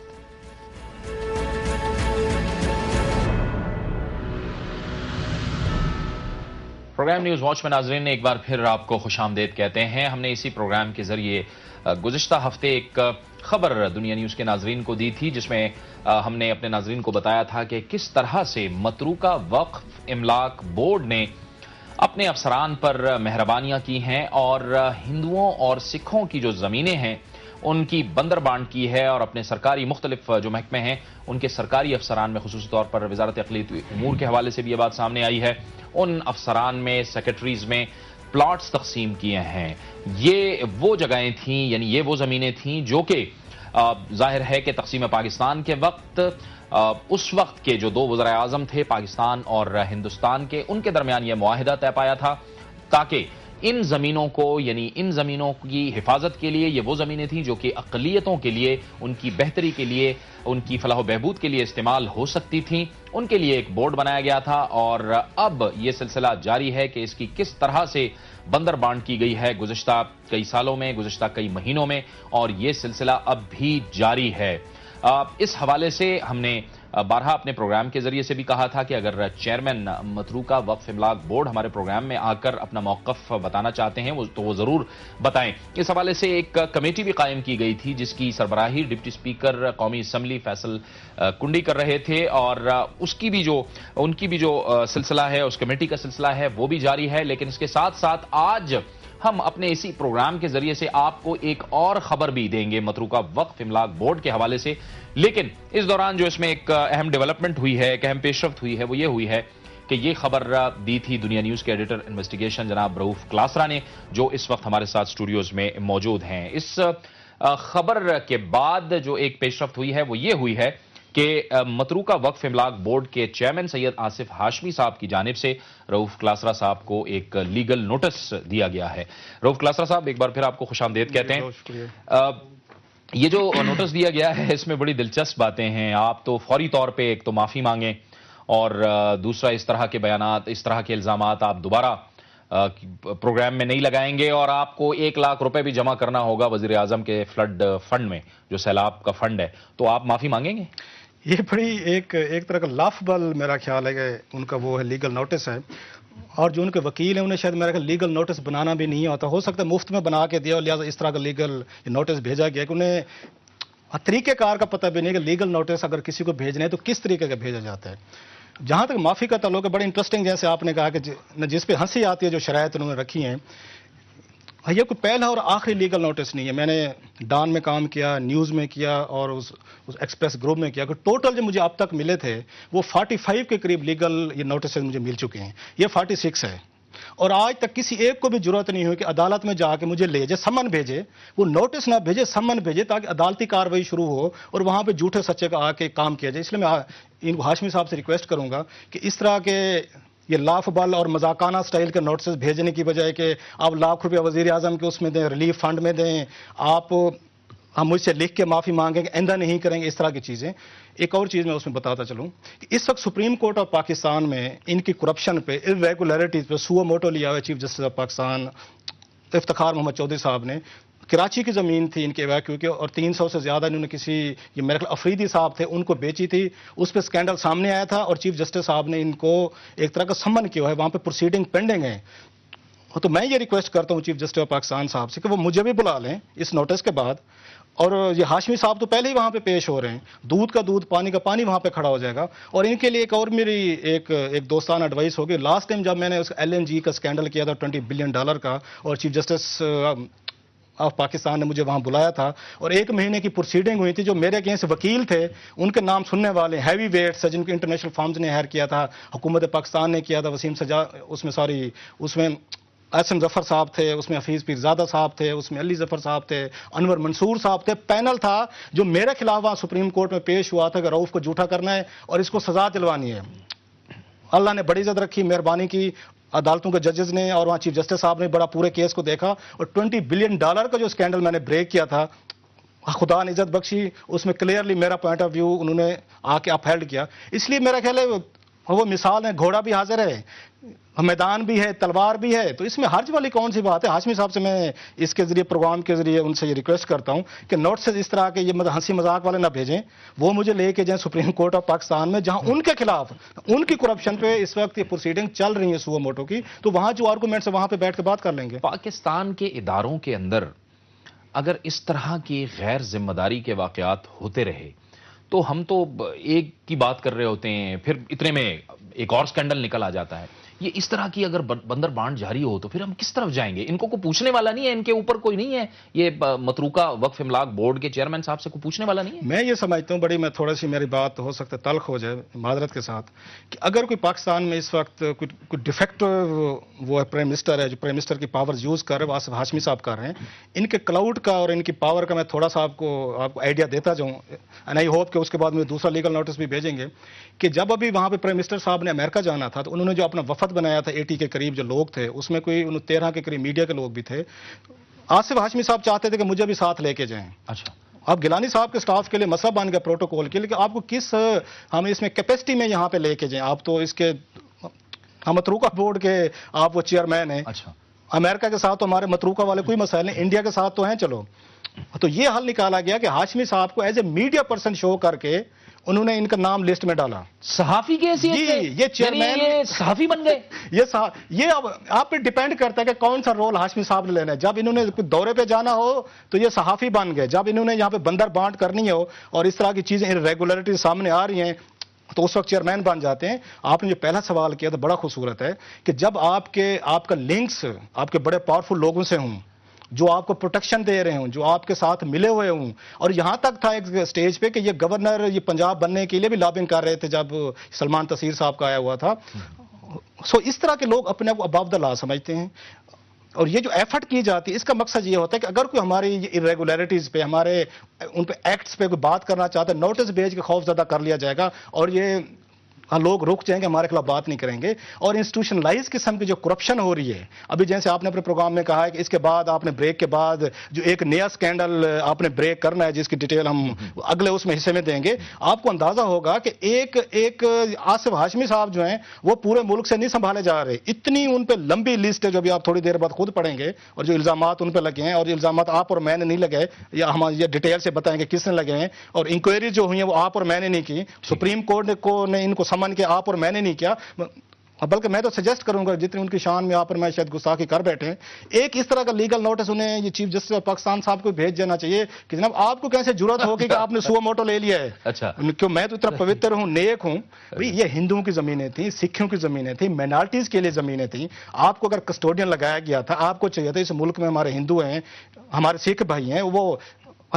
پروگرام نیوز واچ میں ناظرین ایک بار پھر آپ کو خوش آمدید کہتے ہیں. ہم نے اسی پروگرام کے ذریعے گزشتہ ہفتے ایک خبر دنیا نیوز کے ناظرین کو دی تھی جس میں ہم نے اپنے ناظرین کو بتایا تھا کہ کس طرح سے متروکہ وقف املاک بورڈ نے اپنے افسران پر مہربانیاں کی ہیں اور ہندوؤں اور سکھوں کی جو زمینیں ہیں ان کی بندر بانٹ کی ہے، اور اپنے سرکاری مختلف جو محکمے ہیں ان کے سرکاری افسران میں، خصوصی طور پر وزارت اقلیتی امور کے حوالے سے بھی یہ بات سامنے آئی ہے، ان افسران میں، سیکرٹریز میں پلاٹس تقسیم کیے ہیں. یہ وہ جگہیں تھیں، یعنی یہ وہ زمینیں تھیں جو کہ ظاہر ہے کہ تقسیم پاکستان کے وقت اس وقت کے جو دو وزرائے اعظم تھے پاکستان اور ہندوستان کے، ان کے درمیان یہ معاہدہ طے پایا تھا تاکہ ان زمینوں کو، یعنی ان زمینوں کی حفاظت کے لیے، یہ وہ زمینیں تھیں جو کہ اقلیتوں کے لیے، ان کی بہتری کے لیے، ان کی فلاح و بہبود کے لیے استعمال ہو سکتی تھیں. ان کے لیے ایک بورڈ بنایا گیا تھا اور اب یہ سلسلہ جاری ہے کہ اس کی کس طرح سے بندر بانٹ کی گئی ہے گزشتہ کئی سالوں میں، گزشتہ کئی مہینوں میں، اور یہ سلسلہ اب بھی جاری ہے. اس حوالے سے ہم نے بارہا اپنے پروگرام کے ذریعے سے بھی کہا تھا کہ اگر چیئرمین متروکہ وقف املاک بورڈ ہمارے پروگرام میں آ کر اپنا موقف بتانا چاہتے ہیں تو وہ ضرور بتائیں. اس حوالے سے ایک کمیٹی بھی قائم کی گئی تھی جس کی سربراہی ڈپٹی اسپیکر قومی اسمبلی فیصل کنڈی کر رہے تھے، اور ان کی بھی جو سلسلہ ہے، اس کمیٹی کا سلسلہ ہے، وہ بھی جاری ہے. لیکن اس کے ساتھ ساتھ آج ہم اپنے اسی پروگرام کے ذریعے سے آپ کو ایک اور خبر بھی دیں گے متروکہ وقف املاک بورڈ کے حوالے سے. لیکن اس دوران جو اس میں ایک اہم ڈیولپمنٹ ہوئی ہے، ایک اہم پیش رفت ہوئی ہے، وہ یہ ہوئی ہے کہ یہ خبر دی تھی دنیا نیوز کے ایڈیٹر انویسٹیگیشن جناب رؤوف کلاسرا نے، جو اس وقت ہمارے ساتھ اسٹوڈیوز میں موجود ہیں. اس خبر کے بعد جو ایک پیش رفت ہوئی ہے وہ یہ ہوئی ہے کہ متروکہ وقف املاک بورڈ کے چیئرمین سید آصف ہاشمی صاحب کی جانب سے رؤوف کلاسرا صاحب کو ایک لیگل نوٹس دیا گیا ہے. رؤوف کلاسرا صاحب، ایک بار پھر آپ کو خوش آمدید کہتے ہیں. یہ جو نوٹس دیا گیا ہے اس میں بڑی دلچسپ باتیں ہیں. آپ تو فوری طور پہ ایک تو معافی مانگیں، اور دوسرا اس طرح کے بیانات، اس طرح کے الزامات آپ دوبارہ پروگرام میں نہیں لگائیں گے، اور آپ کو 1 لاکھ روپے بھی جمع کرنا ہوگا وزیر اعظم کے فلڈ فنڈ میں، جو سیلاب کا فنڈ ہے. تو آپ معافی مانگیں گے؟ یہ بڑی ایک طرح کا لافبل میرا خیال ہے کہ ان کا وہ ہے لیگل نوٹس ہے، اور جو ان کے وکیل ہیں انہیں شاید میرا خیال لیگل نوٹس بنانا بھی نہیں ہوتا. ہو سکتا ہے مفت میں بنا کے دیا، اور لہٰذا اس طرح کا لیگل نوٹس بھیجا گیا کہ انہیں طریقہ کار کا پتہ بھی نہیں کہ لیگل نوٹس اگر کسی کو بھیجنا ہے تو کس طریقے کا بھیجا جاتا ہے. جہاں تک معافی کا تعلق ہے، بڑے انٹرسٹنگ، جیسے آپ نے کہا کہ جس پہ ہنسی آتی ہے جو شرائط انہوں نے رکھی ہیں، یہ کوئی پہلا اور آخری لیگل نوٹس نہیں ہے. میں نے ڈان میں کام کیا، نیوز میں کیا، اور اس ایکسپریس گروپ میں کیا، کہ ٹوٹل جو مجھے اب تک ملے تھے وہ 45 کے قریب لیگل یہ نوٹسز مجھے مل چکے ہیں. یہ 46 ہے، اور آج تک کسی ایک کو بھی ضرورت نہیں ہوئی کہ عدالت میں جا کے مجھے لے جائے، سمن بھیجے، وہ نوٹس نہ بھیجے، سمن بھیجے، تاکہ عدالتی کارروائی شروع ہو اور وہاں پہ جھوٹے سچے کا آ کے کام کیا جائے. اس لیے میں ہاشمی صاحب سے ریکویسٹ کروں گا کہ اس طرح کے یہ لافبل اور مذاکرانہ سٹائل کے نوٹسز بھیجنے کی بجائے کہ آپ لاکھ روپیہ وزیر اعظم کے اس میں دیں، ریلیف فنڈ میں دیں، آپ ہم مجھ سے لکھ کے معافی مانگیں کہ آئندہ نہیں کریں گے، اس طرح کی چیزیں. ایک اور چیز میں اس میں بتاتا چلوں کہ اس وقت سپریم کورٹ آف پاکستان میں ان کی کرپشن پہ، irregularities پہ سو موٹو لیا ہوا ہے chief justice of Pakistan Iftikhar Muhammad Chaudhry sahib نے. کراچی کی زمین تھی ان کے ایویکیو کی، اور 300 سے زیادہ انہوں نے کسی، یہ میرے خیال افریدی صاحب تھے، ان کو بیچی تھی. اس پہ سکینڈل سامنے آیا تھا، اور چیف جسٹس صاحب نے ان کو ایک طرح کا سمن کیا ہے، وہاں پہ پروسیڈنگ پینڈنگ ہے. تو میں یہ ریکویسٹ کرتا ہوں چیف جسٹس آف پاکستان صاحب سے کہ وہ مجھے بھی بلا لیں اس نوٹس کے بعد. اور یہ ہاشمی صاحب تو پہلے ہی وہاں پہ پیش ہو رہے ہیں، دودھ کا دودھ، پانی کا پانی وہاں پہ کھڑا ہو جائے گا. اور ان کے لیے ایک اور میری ایک دوستانہ ایڈوائس ہوگی. لاسٹ ٹائم جب میں نے اس LNG کا سکینڈل کیا تھا $20 بلین کا، اور چیف جسٹس آف پاکستان نے مجھے وہاں بلایا تھا، اور 1 مہینے کی پروسیڈنگ ہوئی تھی. جو میرے اگینسٹ وکیل تھے ان کے نام سننے والے ہیوی ویٹس جن کو انٹرنیشنل فارمز نے ہائر کیا تھا، حکومت پاکستان نے کیا تھا، وسیم سجا اس میں احسن ظفر صاحب تھے، اس میں حفیظ پیرزادہ صاحب تھے، اس میں علی ظفر صاحب تھے، انور منصور صاحب تھے. پینل تھا جو میرے خلاف وہاں سپریم کورٹ میں پیش ہوا تھا کہ رؤوف کو جھوٹا کرنا ہے اور اس کو سزا دلوانی ہے. اللہ نے بڑی عزت رکھی، مہربانی کی عدالتوں کے ججز نے، اور وہاں چیف جسٹس صاحب نے بڑا پورے کیس کو دیکھا، اور $20 بلین کا جو سکینڈل میں نے بریک کیا تھا، خدا نے عزت بخشی، اس میں کلیئرلی میرا پوائنٹ آف ویو انہوں نے آ کے اپہیلڈ کیا. اس لیے میرا خیال ہے وہ مثال ہے، گھوڑا بھی حاضر ہے، میدان بھی ہے، تلوار بھی ہے. تو اس میں حرج والی کون سی بات ہے؟ ہاشمی صاحب سے میں اس کے ذریعے، پروگرام کے ذریعے ان سے یہ ریکویسٹ کرتا ہوں کہ نوٹس اس طرح کے یہ ہنسی مذاق والے نہ بھیجیں، وہ مجھے لے کے جائیں سپریم کورٹ آف پاکستان میں، جہاں ان کے خلاف ان کی کرپشن پہ اس وقت یہ پروسیڈنگ چل رہی ہے سو موٹو کی. تو وہاں جو آرگومنٹس ہے وہاں پہ بیٹھ کے بات کر لیں گے. پاکستان کے اداروں کے اندر اگر اس طرح کی غیر ذمہ داری کے واقعات ہوتے رہے تو ہم تو ایک کی بات کر رہے ہوتے ہیں، پھر اتنے میں ایک اور سکینڈل نکل آ جاتا ہے. یہ اس طرح کی اگر بندر بانٹ جاری ہو تو پھر ہم کس طرف جائیں گے؟ ان کو کوئی پوچھنے والا نہیں ہے؟ ان کے اوپر کوئی نہیں ہے؟ یہ متروکہ وقف املاک بورڈ کے چیئرمین صاحب سے کوئی پوچھنے والا نہیں ہے؟ میں یہ سمجھتا ہوں، میں تھوڑا سی میری بات ہو سکتا ہے تلخ ہو جائے معذرت کے ساتھ، کہ اگر کوئی پاکستان میں اس وقت کوئی ڈیفیکٹو وہ پرائم منسٹر ہے، جو پرائم منسٹر کی پاورز یوز کر رہے ہیں، وہ آصف ہاشمی صاحب کر رہے ہیں، ان کے کلاؤڈ کا اور ان کی پاور کا میں تھوڑا سا آپ کو آئیڈیا دیتا جاؤں، اینڈ آئی ہوپ کہ اس کے بعد مجھے دوسرا لیگل نوٹس بھی بھیجیں گے، کہ جب ابھی وہاں پہ پرائم منسٹر صاحب نے امریکہ جانا تھا تو انہوں نے جو اپنا وفد بنایا تھا 80 کے قریب جو لوگ تھے، اس میں کوئی 13 کے قریب میڈیا کے لوگ بھی تھے، آصف ہاشمی صاحب چاہتے تھے کہ مجھے بھی ساتھ لے کے جائیں۔ اچھا، اب گیلانی صاحب کے سٹاف کے لیے مسئلہ بن گیا پروٹوکول کے لیے کہ آپ کو کس ہم اس میں کیپیسٹی میں یہاں پہ لے کے جائیں، آپ تو اس کے متروکہ بورڈ کے آپ وہ چیئرمین ہیں۔ اچھا، امریکہ کے ساتھ تو ہمارے متروکہ والے کوئی مسائل نہیں، انڈیا کے ساتھ تو ہیں، چلو تو یہ حل نکالا گیا کہ ہاشمی صاحب کو ایز اے میڈیا پرسن شو کر کے انہوں نے ان کا نام لسٹ میں ڈالا۔ صحافی کی حیثیت سے؟ یہ چیئرمین، یہ صحافی بن گئے؟ یہ اب آپ پہ ڈیپینڈ کرتا ہے کہ کون سا رول ہاشمی صاحب نے لینا ہے۔ جب انہوں نے دورے پہ جانا ہو تو یہ صحافی بن گئے، جب انہوں نے یہاں پہ بندر بانٹ کرنی ہو اور اس طرح کی چیزیں ریگولرٹی سامنے آ رہی ہیں تو اس وقت چیئرمین بن جاتے ہیں۔ آپ نے جو پہلا سوال کیا تو بڑا خوبصورت ہے کہ جب آپ کا لنکس آپ کے بڑے پاورفل لوگوں سے ہوں، جو آپ کو پروٹیکشن دے رہے ہوں، جو آپ کے ساتھ ملے ہوئے ہوں، اور یہاں تک تھا ایک سٹیج پہ کہ یہ گورنر یہ پنجاب بننے کے لیے بھی لابنگ کر رہے تھے جب سلمان تصیر صاحب کا آیا ہوا تھا۔ اس طرح کے لوگ اپنے آپ کو اباو دا لا سمجھتے ہیں، اور یہ جو ایفرٹ کی جاتی ہے اس کا مقصد یہ ہوتا ہے کہ اگر کوئی ہماری irregularities پہ، ہمارے ان پہ ایکٹس پہ کوئی بات کرنا چاہتا ہے، نوٹس بھیج کے خوف زدہ کر لیا جائے گا اور یہ لوگ رک جائیں گے، ہمارے خلاف بات نہیں کریں گے۔ اور انسٹیٹیوشنلائز قسم کی جو کرپشن ہو رہی ہے، ابھی جیسے آپ نے اپنے پروگرام میں کہا ہے کہ اس کے بعد آپ نے بریک کے بعد جو ایک نیا سکینڈل آپ نے بریک کرنا ہے جس کی ڈیٹیل ہم اگلے اس میں حصے میں دیں گے، آپ کو اندازہ ہوگا کہ ایک آصف ہاشمی صاحب جو ہیں وہ پورے ملک سے نہیں سنبھالے جا رہے، اتنی ان پہ لمبی لسٹ ہے جو بھی آپ تھوڑی دیر بعد خود پڑھیں گے، اور جو الزامات ان پہ لگے ہیں، اور جو الزامات آپ اور میں نے نہیں لگے، یا ہم یہ ڈیٹیل سے بتائیں گے کس نے لگے ہیں، اور انکوائری جو ہوئی ہیں وہ آپ اور میں نے نہیں کی، سپریم کورٹ نے ان کو سمن کے آپ اور میں نے نہیں کیا، بلکہ میں تو سجیسٹ کروں گا جتنی ان کی شان میں آپ اور میں شاید گستاخی کر بیٹھے ہیں، ایک اس طرح کا لیگل نوٹس انہیں یہ چیف جسٹس آف پاکستان صاحب کو بھیج دینا چاہیے کہ جناب آپ کو کیسے جرات ہوگی کہ آپ نے سو موٹو لے لیا ہے۔ اچھا، کیوں میں تو اتنا پوتر ہوں، نیک ہوں، یہ ہندوؤں کی زمینیں تھیں، سکھوں کی زمینیں تھیں، مائنارٹیز کے لیے زمینیں تھیں، آپ کو اگر کسٹوڈین لگایا گیا تھا، آپ کو چاہیے تھا اس ملک میں ہمارے ہندو ہیں، ہمارے سکھ بھائی ہیں، وہ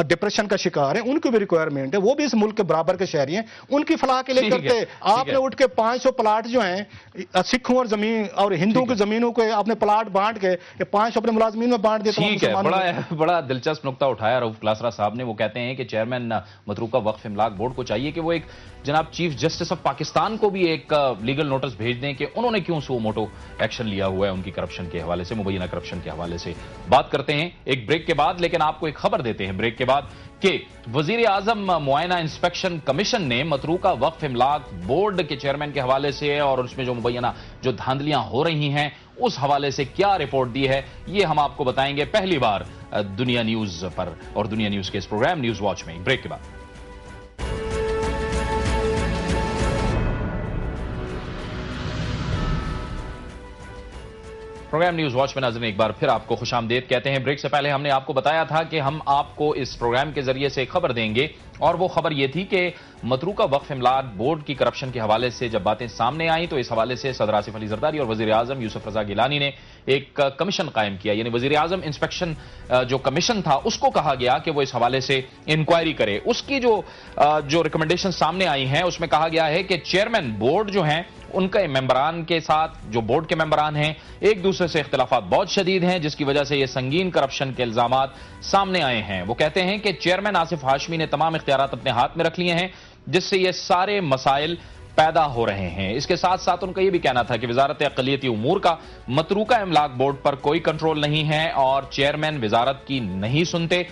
ڈپریشن کا شکار ہیں، ان کی بھی ریکوائرمنٹ ہے، وہ بھی اس ملک کے برابر کے شہری ہیں، ان کی فلاح کے لیے کرتے۔ آپ نے اٹھ کے 500 پلاٹ جو ہیں سکھوں اور زمین اور ہندوؤں کی زمینوں کو اپنے پلاٹ بانٹ کے 500 اپنے ملازمین میں بانٹ دیتے ہیں۔ ٹھیک ہے، بڑا دلچسپ نقطہ اٹھایا رؤف کلاسرا صاحب نے۔ وہ کہتے ہیں کہ چیئرمین متروکہ وقف املاک بورڈ کو چاہیے کہ وہ ایک جناب چیف جسٹس آف پاکستان کو بھی ایک لیگل نوٹس بھیج دیں کہ انہوں نے کیوں سو موٹو ایکشن لیا ہوا ہے ان کی کرپشن کے حوالے سے، مبینہ کرپشن کے حوالے سے۔ بات کرتے ہیں ایک بریک کے بعد، لیکن آپ کو ایک خبر دیتے ہیں بریک کے بعد کہ وزیر اعظم معائنہ انسپیکشن کمیشن نے متروکہ وقف املاک بورڈ کے چیئرمین کے حوالے سے اور اس میں جو مبینہ جو دھاندلیاں ہو رہی ہیں اس حوالے سے کیا رپورٹ دی ہے، یہ ہم آپ کو بتائیں گے پہلی بار دنیا نیوز پر اور دنیا نیوز کے اس پروگرام نیوز واچ میں۔ بریک کے بعد پروگرام نیوز واچ میں ناظرین ایک بار پھر آپ کو خوش آمدید کہتے ہیں۔ بریک سے پہلے ہم نے آپ کو بتایا تھا کہ ہم آپ کو اس پروگرام کے ذریعے سے خبر دیں گے، اور وہ خبر یہ تھی کہ متروکہ وقف املاک بورڈ کی کرپشن کے حوالے سے جب باتیں سامنے آئیں تو اس حوالے سے صدر آصف علی زرداری اور وزیر اعظم یوسف رضا گیلانی نے ایک کمیشن قائم کیا، یعنی وزیر اعظم انسپیکشن جو کمیشن تھا اس کو کہا گیا کہ وہ اس حوالے سے انکوائری کرے۔ اس کی جو ریکمنڈیشن سامنے آئی ہیں اس میں کہا گیا ہے کہ چیئرمین بورڈ جو ہیں ان کے ممبران کے ساتھ جو بورڈ کے ممبران ہیں ایک دوسرے سے اختلافات بہت شدید ہیں، جس کی وجہ سے یہ سنگین کرپشن کے الزامات سامنے آئے ہیں۔ وہ کہتے ہیں کہ چیئرمین آصف ہاشمی نے تمام اختیارات اپنے ہاتھ میں رکھ لیے ہیں، جس سے یہ سارے مسائل پیدا ہو رہے ہیں۔ اس کے ساتھ ساتھ ان کا یہ بھی کہنا تھا کہ وزارت اقلیتی امور کا متروکہ املاک بورڈ پر کوئی کنٹرول نہیں ہے اور چیئرمین وزارت کی نہیں سنتے،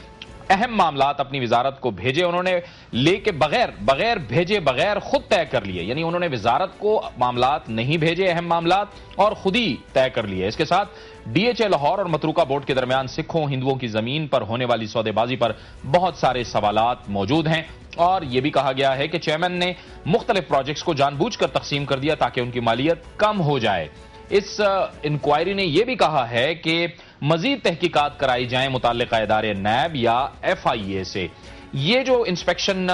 اہم معاملات اپنی وزارت کو بھیجے انہوں نے، لے کے بغیر بھیجے بغیر خود طے کر لیے، یعنی انہوں نے وزارت کو معاملات نہیں بھیجے اہم معاملات اور خود ہی طے کر لیے۔ اس کے ساتھ ڈی ایچ اے لاہور اور متروکہ بورڈ کے درمیان سکھوں ہندوؤں کی زمین پر ہونے والی سودے بازی پر بہت سارے سوالات موجود ہیں، اور یہ بھی کہا گیا ہے کہ چیئرمین نے مختلف پروجیکٹس کو جان بوجھ کر تقسیم کر دیا تاکہ ان کی مالیت کم ہو جائے۔ اس انکوائری نے یہ بھی کہا ہے کہ مزید تحقیقات کرائی جائیں متعلقہ ادارے نیب یا ایف آئی اے سے۔ یہ جو انسپیکشن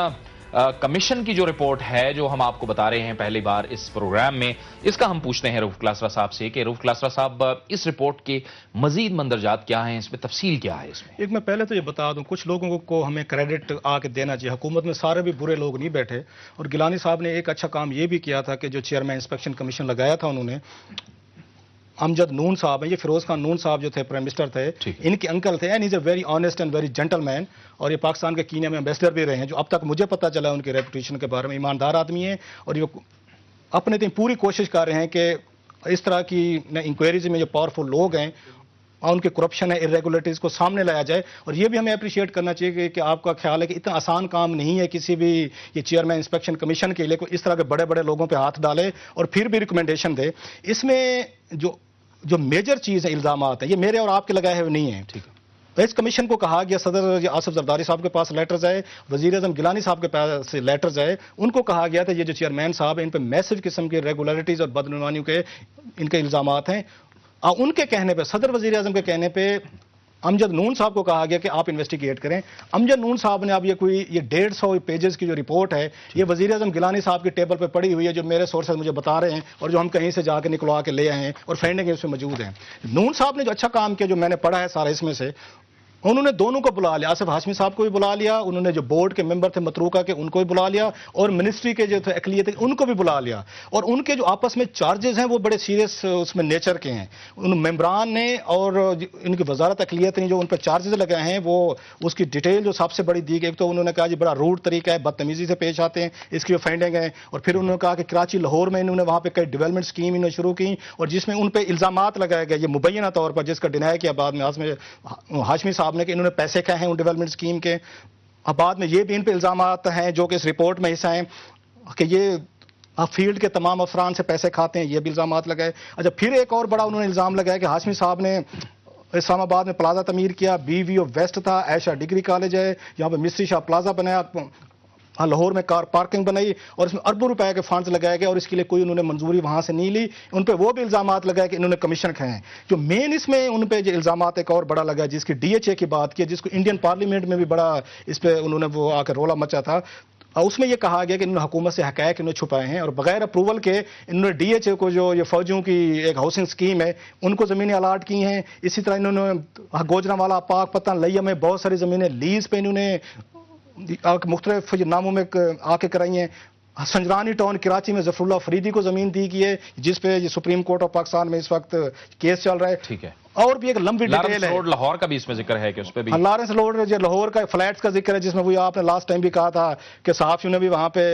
کمیشن کی جو رپورٹ ہے جو ہم آپ کو بتا رہے ہیں پہلی بار اس پروگرام میں، اس کا ہم پوچھتے ہیں رؤف کلاسرا صاحب سے کہ رؤف کلاسرا صاحب اس رپورٹ کے مزید مندرجات کیا ہیں، اس میں تفصیل کیا ہے؟ اس میں ایک میں پہلے تو یہ بتا دوں، کچھ لوگوں کو ہمیں کریڈٹ آ کے دینا چاہیے، حکومت میں سارے بھی برے لوگ نہیں بیٹھے، اور گیلانی صاحب نے ایک اچھا کام یہ بھی کیا تھا کہ جو چیئرمین انسپیکشن کمیشن لگایا تھا انہوں نے، امجد نون صاحب ہیں، یہ فیروز خان نون صاحب جو تھے پرائم منسٹر تھے، ان کے انکل تھے، and is a very honest and very gentleman, اور یہ پاکستان کے کینیا میں امبیسڈر بھی رہے ہیں، جو اب تک مجھے پتہ چلا ان کے ریپوٹیشن کے بارے میں، ایماندار آدمی ہیں، اور یہ اپنے تئیں پوری کوشش کر رہے ہیں کہ اس طرح کی انکوائریز میں جو پاورفل لوگ ہیں اور ان کے کرپشن ہے، irregularities کو سامنے لایا جائے، اور یہ بھی ہمیں اپریشیٹ کرنا چاہیے کہ آپ کا خیال ہے کہ اتنا آسان کام نہیں ہے کسی بھی یہ چیئرمین انسپیکشن کمیشن کے لیے کوئی اس طرح کے بڑے بڑے لوگوں پہ ہاتھ ڈالے اور پھر بھی ریکمنڈیشن دے۔ اس میں جو میجر چیز ہے، الزامات ہیں، یہ میرے اور آپ کے لگائے ہوئے نہیں ہیں۔ اس کمیشن کو کہا گیا، صدر آصف زرداری صاحب کے پاس لیٹرز آئے، وزیر اعظم گیلانی صاحب کے پاس لیٹرز آئے، ان کو کہا گیا تھا یہ جو چیئرمین صاحب ہیں ان پہ میسو قسم کی ریگولرٹیز اور بدعنوانیوں کے ان کے الزامات ہیں۔ ان کے کہنے پہ، صدر وزیر اعظم کے کہنے پہ امجد نون صاحب کو کہا گیا کہ آپ انویسٹیگیٹ کریں۔ امجد نون صاحب نے اب یہ 150 پیجز کی جو رپورٹ ہے، یہ وزیر اعظم گیلانی صاحب کی ٹیبل پہ پڑی ہوئی ہے، جو میرے سورسز مجھے بتا رہے ہیں اور جو ہم کہیں سے جا کے نکلوا کے لے آئے ہیں، اور فینڈنگ اس میں موجود ہیں۔ نون صاحب نے جو اچھا کام کیا، جو میں نے پڑھا ہے سارا اس میں سے، انہوں نے دونوں کو بلا لیا، آصف ہاشمی صاحب کو بھی بلا لیا، انہوں نے جو بورڈ کے ممبر تھے متروکہ کے ان کو بھی بلا لیا، اور منسٹری کے جو تھے اقلیت ان کو بھی بلا لیا، اور ان کے جو آپس میں چارجز ہیں وہ بڑے سیریس اس میں نیچر کے ہیں۔ ان ممبران نے اور ان کی وزارت اقلیت نے جو ان پہ چارجز لگائے ہیں، وہ اس کی ڈیٹیل جو سب سے بڑی دی گئی، ایک تو انہوں نے کہا جی بڑا روڈ طریقہ ہے، بدتمیزی سے پیش آتے ہیں، اس کی جو فائنڈنگ ہے، اور پھر انہوں نے کہا کہ کراچی لاہور میں انہوں نے وہاں پہ کئی ڈیولپمنٹ اسکیم انہوں نے شروع کی، اور جس میں ان پہ الزامات لگائے گئے، یہ مبینہ طور پر، جس کا ڈینائی کیا بعد میں ہاشمی صاحب نے کہ انہوں نے پیسے ہیں ان ڈیولپمنٹ اسکیم کے، اب بعد میں یہ بھی ان پہ الزامات ہیں جو کہ اس رپورٹ میں حصہ ہیں کہ یہ فیلڈ کے تمام افران سے پیسے کھاتے ہیں، یہ بھی الزامات لگائے۔ اچھا، پھر ایک اور بڑا انہوں نے الزام لگایا کہ ہاشمی صاحب نے اسلام آباد میں پلازا تعمیر کیا، BVO ویسٹ تھا، عائشہ ڈگری کالج ہے، یہاں پہ مستری شاہ پلازا بنایا، لاہور میں کار پارکنگ بنائی، اور اس میں اربوں روپے کے فنڈز لگائے گئے، اور اس کے لیے کوئی انہوں نے منظوری وہاں سے نہیں لی۔ ان پہ وہ بھی الزامات لگائے کہ انہوں نے کمیشن کھائے ہیں۔ جو مین اس میں ان پہ جو الزامات ایک اور بڑا لگا، جس کی DHA کی بات کی، جس کو انڈین پارلیمنٹ میں بھی بڑا اس پہ انہوں نے وہ آ کے رولا مچا تھا، اس میں یہ کہا گیا کہ انہوں نے حکومت سے حقائق انہوں نے چھپائے ہیں، اور بغیر اپروول کے انہوں نے DHA کو جو یہ فوجیوں کی ایک ہاؤسنگ اسکیم ہے ان کو زمینیں الاٹ کی ہیں۔ اسی طرح انہوں نے گوجرانوالا، پاک پتن، لیا میں بہت ساری زمینیں لیز پہ انہوں نے مختلف ناموں میں آ کے کرائی ہیں۔ سنجرانی ٹاؤن کراچی میں ظفر اللہ فریدی کو زمین دی گئی ہے، جس پہ یہ سپریم کورٹ آف پاکستان میں اس وقت کیس چل رہا ہے۔ ٹھیک ہے، اور بھی ایک لمبی ڈیٹیل ہے، لارنس روڈ لاہور کا بھی اس میں ذکر ہے کہ اس پہ بھی لارنس روڈ جو لاہور کا فلیٹس کا ذکر ہے، جس میں وہ آپ نے لاسٹ ٹائم بھی کہا تھا کہ صحافیوں نے بھی وہاں پہ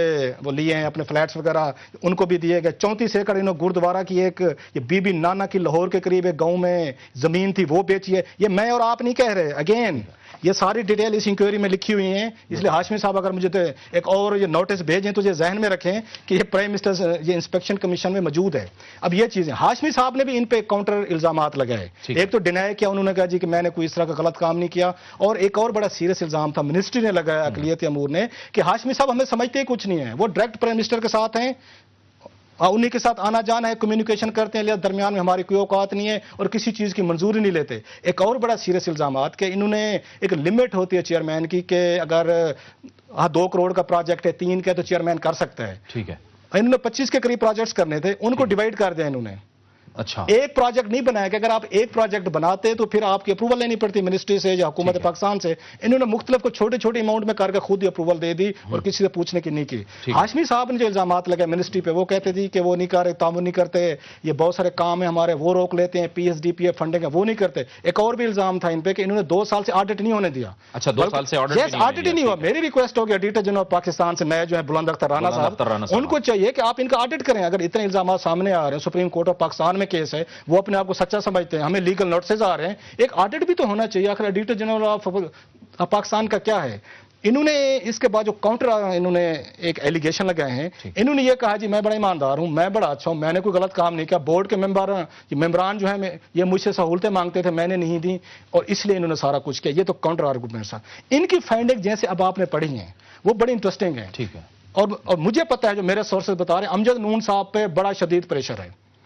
وہ لیے ہیں اپنے فلیٹس وغیرہ، ان کو بھی دیے گئے۔ 34 ایکڑ انہوں گردوارہ کی ایک یہ بی بی نانا کی لاہور کے قریب ایک گاؤں میں زمین تھی، وہ بیچی ہے۔ یہ میں اور آپ نہیں کہہ رہے، اگین یہ ساری ڈیٹیل اس انکوائری میں لکھی ہوئی ہیں، اس لیے ہاشمی صاحب اگر مجھے ایک اور یہ نوٹس بھیجیں تو یہ ذہن میں رکھیں کہ یہ پرائم منسٹر یہ انسپیکشن کمیشن میں موجود ہے۔ اب یہ چیزیں ہاشمی صاحب نے بھی ان پہ کاؤنٹر الزامات لگائے، ایک تو ڈینائی کیا، انہوں نے کہا جی کہ میں نے کوئی اس طرح کا غلط کام نہیں کیا، اور ایک اور بڑا سیریس الزام تھا منسٹری نے لگایا، اقلیتی امور نے، کہ ہاشمی صاحب ہمیں سمجھتے ہی کچھ نہیں ہے، وہ ڈائریکٹ پرائم منسٹر کے ساتھ ہیں، انہیں کے ساتھ آنا جانا ہے، کمیونیکیشن کرتے ہیں، درمیان میں ہماری کوئی اوقات نہیں ہے، اور کسی چیز کی منظوری نہیں لیتے۔ ایک اور بڑا سیریس الزامات کہ انہوں نے ایک لمٹ ہوتی ہے چیئرمین کی کہ اگر 2 کروڑ کا پروجیکٹ ہے، 3 کا تو چیئرمین کر سکتا ہے۔ ٹھیک ہے، انہوں نے 25 کے قریب پروجیکٹس کرنے تھے، ان کو ڈیوائڈ کر دیا انہوں نے۔ اچھا، ایک پروجیکٹ نہیں بنایا کہ اگر آپ ایک پروجیکٹ بناتے تو پھر آپ کی اپروول لینی پڑتی منسٹری سے یا حکومت پاکستان سے، انہوں نے مختلف کو چھوٹے چھوٹے اماؤنٹ میں کر کے خود ہی اپروول دے دی اور کسی سے پوچھنے کی نہیں کی۔ ہاشمی صاحب نے جو الزامات لگے منسٹری پہ، وہ کہتے تھے کہ وہ نہیں کر رہے، تعاون نہیں کرتے، یہ بہت سارے کام ہیں ہمارے وہ روک لیتے ہیں، PSDPA فنڈنگ ہے وہ نہیں کرتے۔ ایک اور بھی الزام تھا ان پہ کہ انہوں نے 2 سال سے آڈٹ نہیں ہونے دیا۔ اچھا، 2 سال سے آڈٹ ہی نہیں ہوا۔ میری ریکویسٹ ہوگی ایڈیٹر جنرل پاکستان سے نئے جو ہے بلند اختر رانا صاحب، ان کو چاہیے کہ آپ ان کا آڈٹ کریں۔ اگر اتنے الزامات سامنے آ رہے ہیں، سپریم کورٹ آف پاکستان میں کیس ہے، وہ اپنے آپ کو سچا سمجھتے ہیں، ہمیں لیگل نوٹسز آ رہے ہیں، ایک آڈٹ بھی تو ہونا چاہیے۔ آخر ایڈیٹر جنرل آف پاکستان کا کیا ہے؟ انہوں نے اس کے بعد جو کاؤنٹر انہوں نے ایک ایلیگیشن لگائے ہیں، انہوں نے یہ کہا جی میں بڑا ایماندار ہوں، میں بڑا اچھا ہوں، میں نے کوئی غلط کام نہیں کیا، بورڈ کے ممبران جو ہیں یہ مجھ سے سہولتیں مانگتے تھے، میں نے نہیں دی، اور اس لیے انہوں نے سارا کچھ کیا۔ یہ تو کاؤنٹر آرگومنٹس ہیں۔ ان کی فائنڈنگ جیسے اب آپ نے پڑھی ہیں وہ بڑی انٹرسٹنگ ہے۔ ٹھیک ہے، اور مجھے پتا ہے، جو میرے سورسز بتا رہے ہیں، امجد نون صاحب پہ بڑا شدید پریشر ہے،